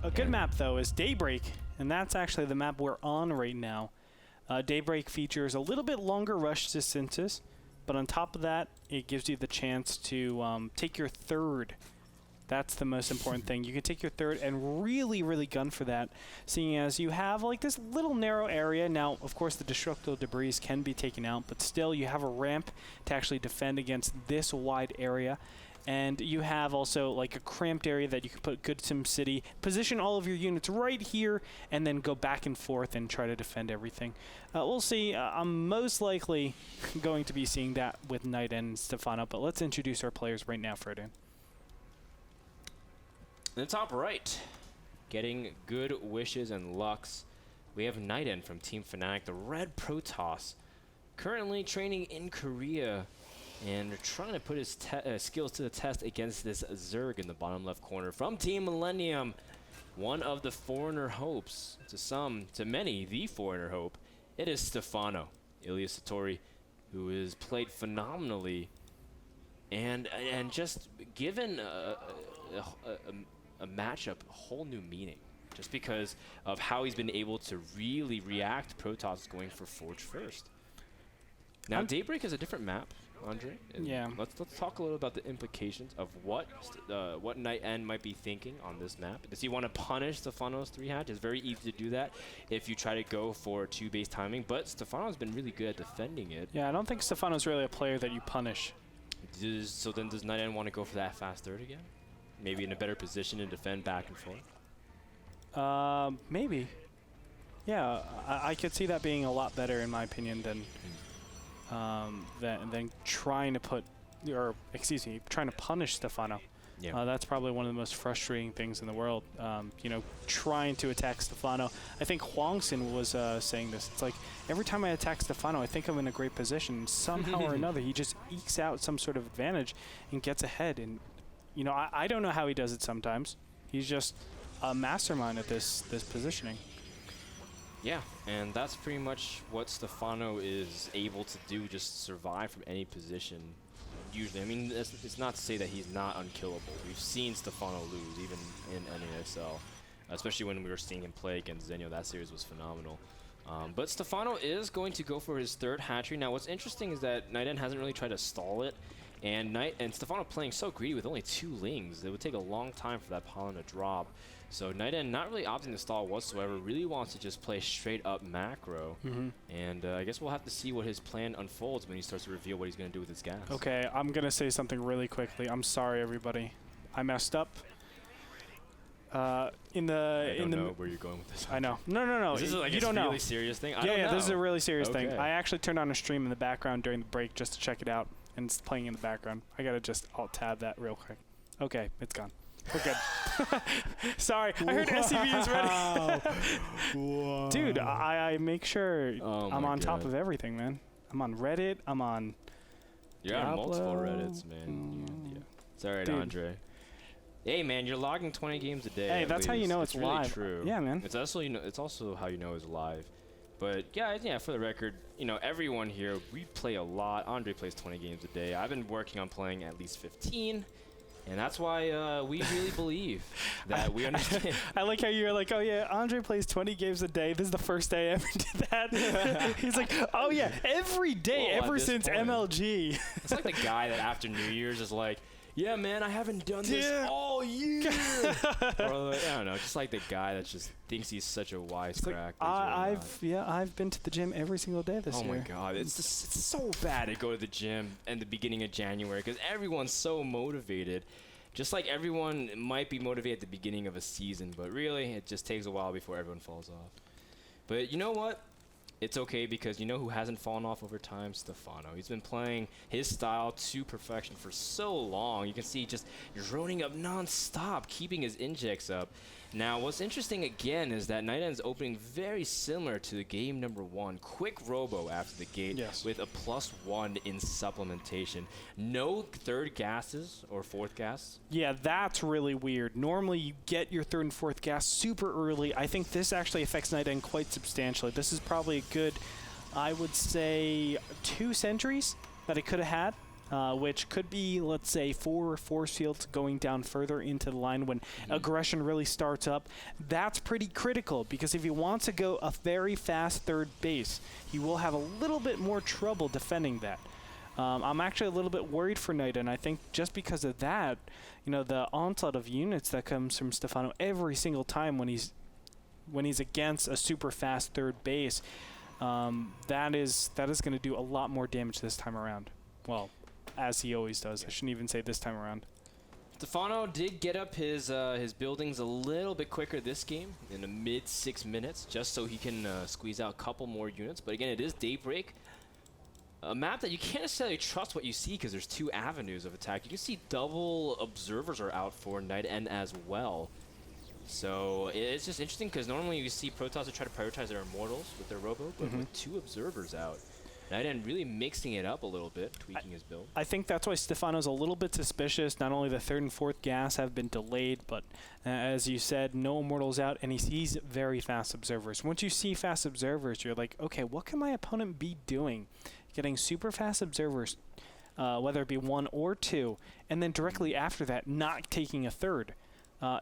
A good map, though, is Daybreak, and that's actually the map we're on right now. Daybreak features a little bit longer rush distances, but on top of that, it gives you the chance to take your third. That's the most important thing. You can take your third and really, really gun for that, seeing as you have like this little narrow area. Now, of course, the destructible debris can be taken out, but still you have a ramp to actually defend against this wide area. And you have also like a cramped area that you can put good Sim City, position all of your units right here, and then go back and forth and try to defend everything. We'll see. I'm most likely going to be seeing that with Nightend and Stephano, but let's introduce our players right now, Frodan. In the top right, getting good wishes and lucks, we have Nightend from Team Fnatic, the Red Protoss, currently training in Korea and trying to put his skills to the test against this Zerg in the bottom left corner from Team Millennium. One of the foreigner hopes, to some, to many, the foreigner hope. It is Stephano, Ilias Satori, who has played phenomenally and just given a matchup a whole new meaning, just because of how he's been able to really react. Protoss going for Forge first. Now Daybreak is a different map, Andre. Yeah. Let's talk a little about the implications of what Nightend might be thinking on this map. Does he want to punish Stephano's 3-hatch? It's very easy to do that if you try to go for 2-base timing, but Stephano's been really good at defending it. Yeah, I don't think Stephano's really a player that you punish. So then does Nightend want to go for that fast third again? Maybe in a better position to defend back and forth? Maybe. Yeah, I could see that being a lot better, in my opinion, than trying to trying to punish Stephano. Yeah. That's probably one of the most frustrating things in the world. You know, trying to attack Stephano. I think Huangson was saying this. It's like every time I attack Stephano, I think I'm in a great position. Somehow or another, he just ekes out some sort of advantage and gets ahead. And you know, I don't know how he does it sometimes. He's just a mastermind at this positioning. Yeah, and that's pretty much what Stephano is able to do, just survive from any position. Usually, I mean, it's not to say that he's not unkillable. We've seen Stephano lose, even in NASL, especially when we were seeing him play against Zenyo. That series was phenomenal. But Stephano is going to go for his third hatchery. Now, what's interesting is that Nightend hasn't really tried to stall it, and Stephano playing so greedy with only 2 lings. It would take a long time for that pollen to drop. So Nightend not really opting to stall whatsoever, really wants to just play straight up macro. And I guess we'll have to see what his plan unfolds when he starts to reveal what he's going to do with his gas. Okay, I'm going to say something really quickly. I'm sorry, everybody. I messed up. I don't know where you're going with this. I know. No. Is this like you a don't know. really serious thing? Yeah, this is a really serious thing. Okay. I actually turned on a stream in the background during the break just to check it out, and it's playing in the background. I got to just alt-tab that real quick. Okay, it's gone. We're good. Sorry, I heard SCV is ready. Dude, I make sure I'm on top of everything, man. I'm on Reddit. I'm on You're on multiple Reddits, man. Yeah. It's all right, dude. Andre. Hey, man, you're logging 20 games a day. Hey, that's how you know it's really live. True. Yeah, man. It's also how you know it's live. But yeah, for the record, you know, everyone here, we play a lot. Andre plays 20 games a day. I've been working on playing at least 15. And that's why we really believe that we understand. I like how you're like, oh yeah, Andre plays 20 games a day. This is the first day I ever did that. He's like, oh yeah, every day, ever since MLG. It's like the guy that after New Year's is like, yeah, man, I haven't done this all year. Or like, I don't know, just like the guy that just thinks he's such a wisecrack. Like, I've been to the gym every single day this year. Oh my God, it's so bad to go to the gym in the beginning of January because everyone's so motivated. Just like everyone might be motivated at the beginning of a season, but really it just takes a while before everyone falls off. But you know what? It's okay because you know who hasn't fallen off over time? Stephano. He's been playing his style to perfection for so long. You can see just droning up non-stop, keeping his injects up. Now, what's interesting again is that Nightend's opening very similar to the game number 1. Quick robo after the gate with a +1 in supplementation. No third gases or fourth gas. Yeah, that's really weird. Normally, you get your third and fourth gas super early. I think this actually affects Nightend quite substantially. This is probably a good, I would say, 2 sentries that it could have had. which could be, let's say, 4 force fields going down further into the line when aggression really starts up. That's pretty critical, because if he wants to go a very fast third base, he will have a little bit more trouble defending that. I'm actually a little bit worried for Nightend. I think just because of that, you know, the onslaught of units that comes from Stephano every single time when he's against a super fast third base, that is going to do a lot more damage this time around. Well, as he always does. I shouldn't even say this time around. Stephano did get up his buildings a little bit quicker this game, in the mid 6 minutes, just so he can squeeze out a couple more units. But again, it is Daybreak, a map that you can't necessarily trust what you see, because there's 2 avenues of attack. You can see double observers are out for Nightend as well. So it's just interesting, because normally you see Protoss try to prioritize their Immortals with their Robo, but with 2 observers out, Nightend really mixing it up a little bit, tweaking his build. I think that's why Stephano's a little bit suspicious. Not only the 3rd and 4th gas have been delayed, but as you said, no Immortals out, and he sees very fast observers. Once you see fast observers, you're like, okay, what can my opponent be doing? Getting super fast observers, whether it be 1 or 2, and then directly after that, not taking a 3rd.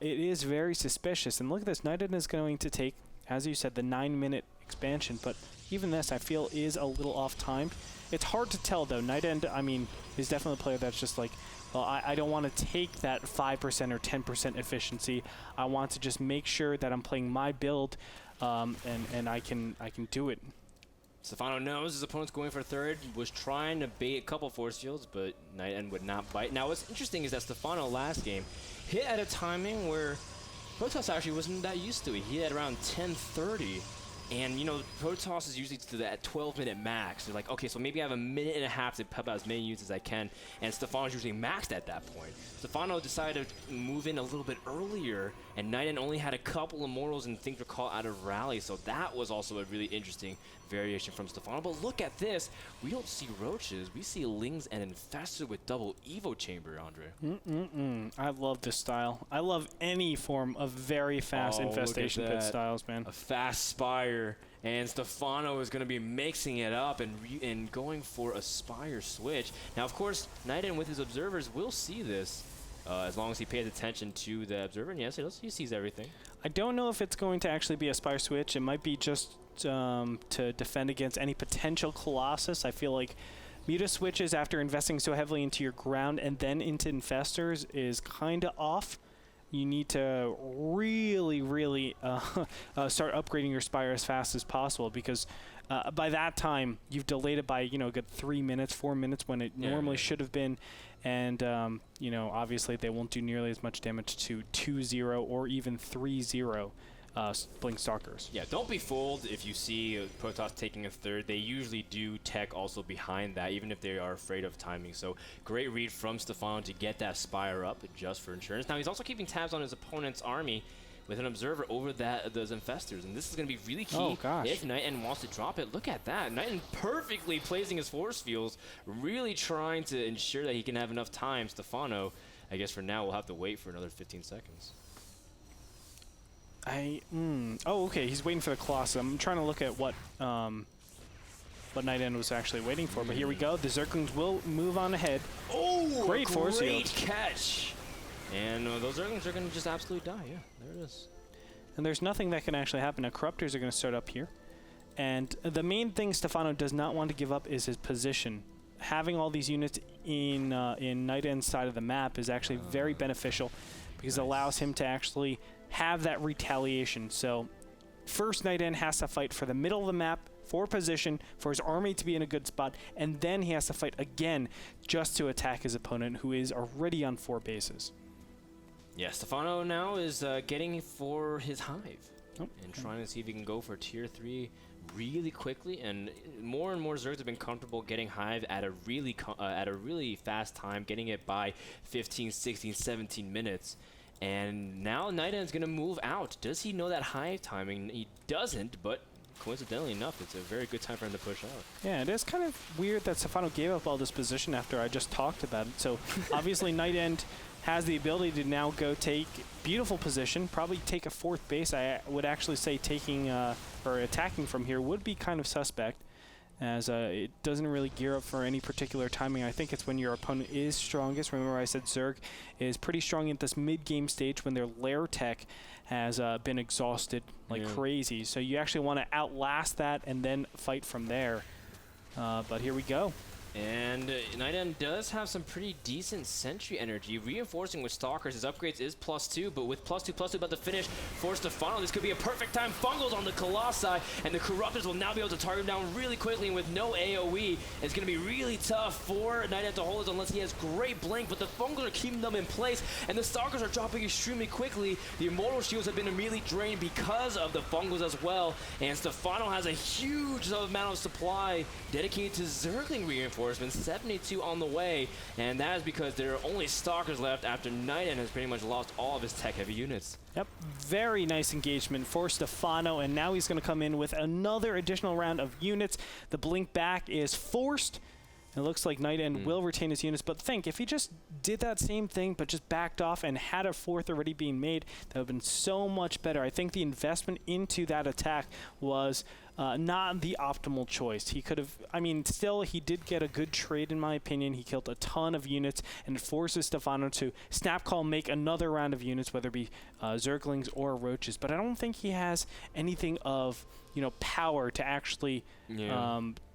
It is very suspicious. And look at this, Nightend is going to take, as you said, the 9-minute expansion, but even this, I feel, is a little off-timed. It's hard to tell, though. Nightend, I mean, is definitely a player that's just like, well, I don't want to take that 5% or 10% efficiency. I want to just make sure that I'm playing my build, and I can do it. Stephano knows his opponent's going for 3rd, was trying to bait a couple force fields, but Nightend would not bite. Now, what's interesting is that Stephano last game hit at a timing where Protoss actually wasn't that used to it. He had around 10:30. And, you know, Protoss is usually to that 12-minute max. They're like, okay, so maybe I have a minute and a half to pump out as many units as I can. And Stephano's usually maxed at that point. Stephano decided to move in a little bit earlier, and Nightend only had a couple Immortals and things were caught out of rally. So that was also a really interesting variation from Stephano. But look at this. We don't see Roaches. We see Lings and Infested with double Evo Chamber, Andre. I love this style. I love any form of very fast infestation pit styles, man. A fast Spire, and Stephano is going to be mixing it up and going for a Spire switch. Now, of course, Nightend with his observers will see this as long as he pays attention to the observer. And yes, he sees everything. I don't know if it's going to actually be a Spire switch. It might be just to defend against any potential Colossus. I feel like Muta switches after investing so heavily into your ground and then into Infestors is kind of off. You need to really, really start upgrading your Spire as fast as possible, because by that time, you've delayed it by, you know, a good 3 minutes, 4 minutes when it normally should have been. And, you know, obviously they won't do nearly as much damage to 2-0 or even 3-0 Blink Stalkers. Yeah, don't be fooled if you see Protoss taking a 3rd. They usually do tech also behind that, even if they are afraid of timing. So great read from Stephano to get that Spire up just for insurance. Now he's also keeping tabs on his opponent's army with an observer over those Infestors. And this is going to be really key if Nightend wants to drop it. Look at that. Nightend perfectly placing his force fields, really trying to ensure that he can have enough time. Stephano, I guess for now, will have to wait for another 15 seconds. Oh, okay. He's waiting for the Colossus. I'm trying to look at what Nightend was actually waiting for. But here we go. The Zerglings will move on ahead. Oh, great force field. Catch. And those Zerglings are going to just absolutely die. Yeah, there it is. And there's nothing that can actually happen. Now, Corruptors are going to start up here. And the main thing Stephano does not want to give up is his position. Having all these units in Nightend's side of the map is actually very beneficial, because it allows him to actually have that retaliation. So first, Nightend has to fight for the middle of the map, for position, for his army to be in a good spot, and then he has to fight again just to attack his opponent, who is already on 4 bases. Yeah, Stephano now is getting for his Hive and trying to see if he can go for tier 3 really quickly. And more Zergs have been comfortable getting Hive at a really fast time, getting it by 15, 16, 17 minutes. And now Nightend's going to move out. Does he know that Hive timing? He doesn't, but coincidentally enough, it's a very good time for him to push out. Yeah, it is kind of weird that Stephano gave up all this position after I just talked about it. So obviously Nightend has the ability to now go take beautiful position, probably take a 4th base. I would actually say taking or attacking from here would be kind of suspect. as it doesn't really gear up for any particular timing. I think it's when your opponent is strongest. Remember I said Zerg is pretty strong at this mid-game stage when their lair tech has been exhausted like crazy. So you actually want to outlast that and then fight from there. But here we go. And Nightend does have some pretty decent sentry energy. Reinforcing with Stalkers, his upgrades is +2, but with +2 about to finish for Stephano, this could be a perfect time. Fungals on the Colossi, and the Corruptors will now be able to target him down really quickly, and with no AoE, it's going to be really tough for Nightend to hold it unless he has great blink, but the Fungals are keeping them in place, and the Stalkers are dropping extremely quickly. The Immortal Shields have been immediately drained because of the Fungals as well, and Stephano has a huge amount of supply dedicated to Zergling reinforcements. 72 on the way, and that is because there are only Stalkers left after Nightend has pretty much lost all of his tech-heavy units. Yep, very nice engagement for Stephano, and now he's going to come in with another additional round of units. The blink back is forced. It looks like Nightend will retain his units, but think, if he just did that same thing but just backed off and had a fourth already being made, that would have been so much better. I think the investment into that attack was not the optimal choice. He could have, I mean, still, he did get a good trade in my opinion. He killed a ton of units, and it forces Stephano to snap call, make another round of units, whether it be Zerglings or Roaches. But I don't think he has anything of, you know, power to actually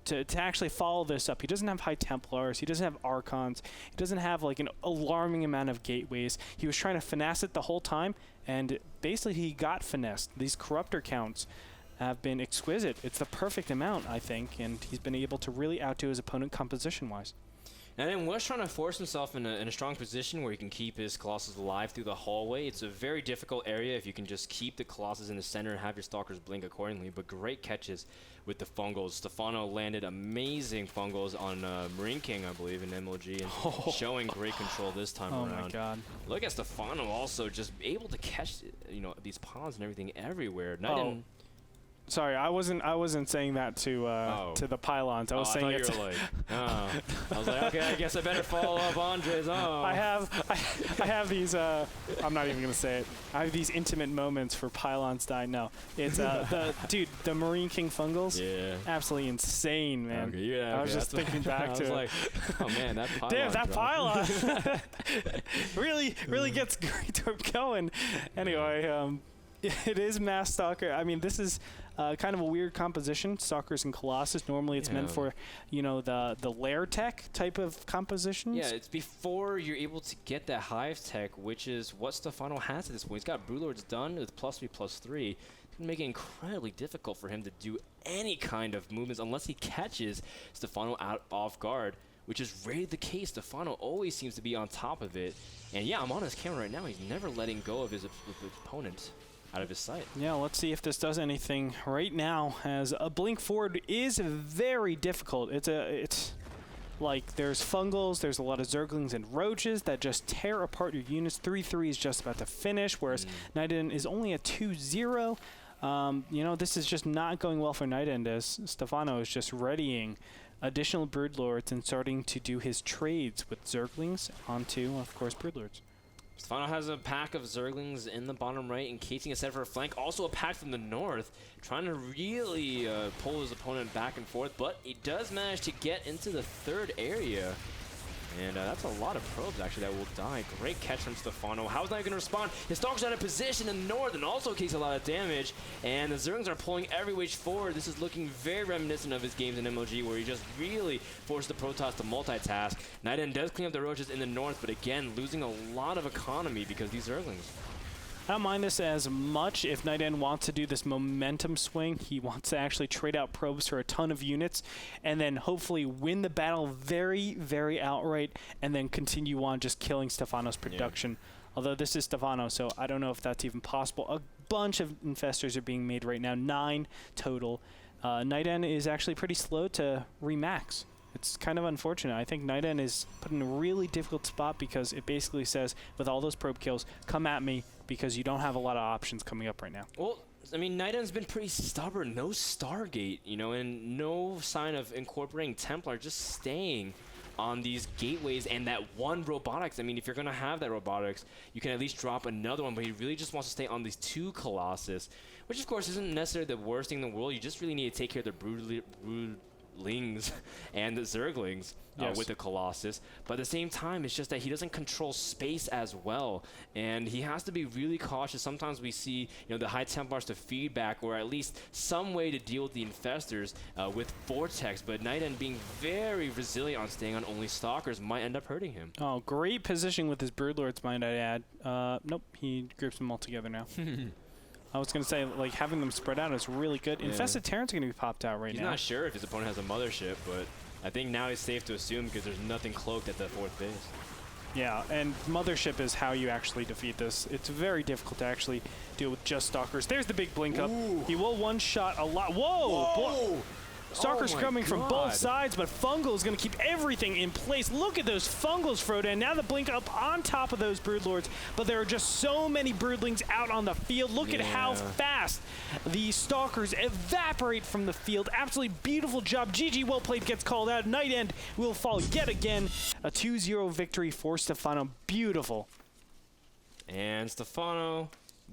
to actually follow this up. He doesn't have High Templars, he doesn't have Archons, he doesn't have like an alarming amount of gateways. He was trying to finesse it the whole time, and basically he got finessed. These Corruptor counts have been exquisite. It's the perfect amount, I think, and he's been able to really outdo his opponent composition-wise. And then was trying to force himself in a strong position where he can keep his Colossus alive through the hallway. It's a very difficult area if you can just keep the Colossus in the center and have your Stalkers blink accordingly, but great catches with the Fungals. Stephano landed amazing Fungals on Marine King, I believe, in MLG, and showing great control this time around. Oh my god. Look at Stephano also just able to catch, you know, these pawns and everything everywhere. Sorry, I wasn't saying that to the pylons. I was saying it. Like, I was like, okay, I guess I better follow up Andre's. I have these. I'm not even gonna say it. I have these intimate moments for pylons dying. No, it's the Marine King Fungals. Yeah. Absolutely insane, man. Okay, yeah, I was just thinking back to it. Like, oh man, that pylon. Damn, that pylon really gets Gretorp going. Anyway, it is Mass Stalker. I mean, this is kind of a weird composition, Stalkers and Colossus. Normally it's meant for, you know, the lair tech type of compositions. Yeah, it's before you're able to get that Hive tech, which is what Stephano has at this point. He's got Broodlords done with +3/+3. It's going to make it incredibly difficult for him to do any kind of movements unless he catches Stephano off guard, which is rarely the case. Stephano always seems to be on top of it. And yeah, I'm on his camera right now. He's never letting go of his opponent out of his sight. Yeah, let's see if this does anything right now, as a blink forward is very difficult. It's like there's Fungals, there's a lot of Zerglings and Roaches that just tear apart your units. 3-3 is just about to finish, whereas Nightend is only a 2-0. You know, this is just not going well for Nightend, as Stephano is just readying additional Broodlords and starting to do his trades with Zerglings onto, of course, Broodlords. Stephano has a pack of Zerglings in the bottom right, encasing a set for a flank. Also a pack from the north, trying to really pull his opponent back and forth, but he does manage to get into the third area. And that's a lot of probes, actually, that will die. Great catch from Stephano. How's Nightend going to respond? His Stalker's out of position in the north and also takes a lot of damage. And the Zerglings are pulling every way forward. This is looking very reminiscent of his games in MLG, where he just really forced the Protoss to multitask. Nightend does clean up the Roaches in the north, but again, losing a lot of economy because these Zerglings. I don't mind this as much if Nightend wants to do this momentum swing. He wants to actually trade out probes for a ton of units and then hopefully win the battle very, very outright and then continue on just killing Stephano's production. Although this is Stephano, so I don't know if that's even possible. A bunch of infestors are being made right now, 9 total. Nightend is actually pretty slow to remax. It's kind of unfortunate. I think Nightend is put in a really difficult spot because it basically says, with all those probe kills, come at me because you don't have a lot of options coming up right now. Well, I mean, Nightend's been pretty stubborn. No Stargate, you know, and no sign of incorporating Templar, just staying on these gateways and that one robotics. I mean, if you're going to have that robotics, you can at least drop another one, but he really just wants to stay on these 2 Colossus, which of course isn't necessarily the worst thing in the world. You just really need to take care of the Lings and the Zerglings with the Colossus. But at the same time, it's just that he doesn't control space as well. And he has to be really cautious. Sometimes we see, the High Templars to feedback, or at least some way to deal with the Infestors with Vortex. But Nightend being very resilient on staying on only Stalkers might end up hurting him. Oh, great positioning with his Broodlords, might I add. Nope, he groups them all together now. I was going to say, like, having them spread out is really good. Infested Terrans are going to be popped out right now. He's not sure if his opponent has a Mothership, but I think now he's safe to assume because there's nothing cloaked at the 4th base. Yeah, and Mothership is how you actually defeat this. It's very difficult to actually deal with just Stalkers. There's the big blink up. He will one-shot a lot. Whoa! Stalkers coming from both sides, but Fungal is going to keep everything in place. Look at those Fungals, Frodan. Now the blink up on top of those Broodlords, but there are just so many Broodlings out on the field. Look at how fast the Stalkers evaporate from the field. Absolutely beautiful job. GG, well played, gets called out. Nightend will fall yet again. A 2-0 victory for Stephano. Beautiful. And Stephano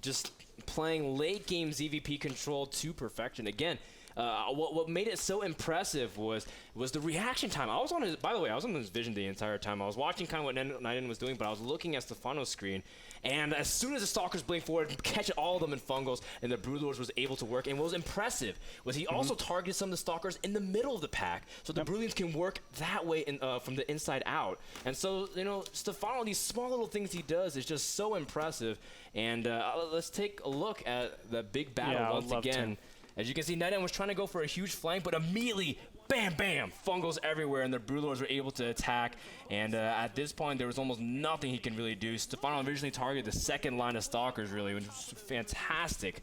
just playing late game ZVP control to perfection. Again, what made it so impressive was the reaction time. I was on his, by the way, I was on his vision the entire time. I was watching kind of what Nightend was doing, but I was looking at Stephano's screen. And as soon as the Stalkers blinked forward, catch all of them in Fungals, and the Broodlords was able to work. And what was impressive was he also targeted some of the Stalkers in the middle of the pack, so the Broodlings can work that way from the inside out. And so, Stephano, these small little things he does is just so impressive. And let's take a look at the big battle once again. As you can see, Nightend was trying to go for a huge flank, but immediately, bam, bam, Fungals everywhere, and the Broodlords were able to attack. And at this point, there was almost nothing he can really do. Stephano originally targeted the second line of Stalkers, really, which was fantastic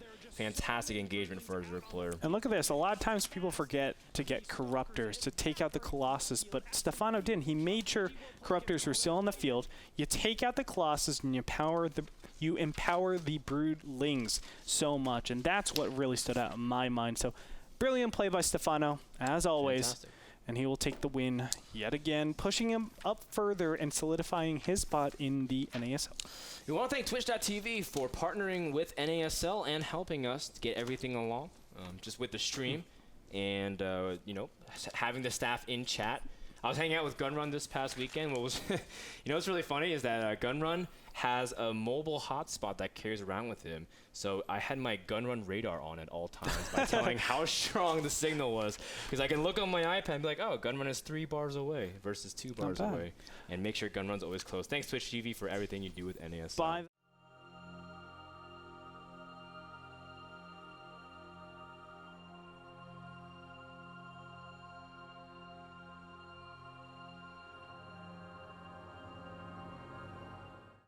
engagement for a Zerg player. And look at this. A lot of times people forget to get Corruptors to take out the Colossus, but Stephano didn't. He made sure Corruptors were still on the field. You take out the Colossus and you empower the Broodlings so much, and that's what really stood out in my mind. So brilliant play by Stephano, as always. Fantastic. And he will take the win yet again, pushing him up further and solidifying his spot in the NASL. We want to thank Twitch.tv for partnering with NASL and helping us to get everything along, just with the stream and, having the staff in chat. I was hanging out with Gunrun this past weekend. What was, what's really funny is that Gunrun has a mobile hotspot that carries around with him. So I had my Gunrun radar on at all times by telling how strong the signal was. Because I can look on my iPad and be like, oh, Gunrun is 3 bars away versus 2 bars away. And make sure Gunrun's always close. Thanks, Twitch TV, for everything you do with NASL.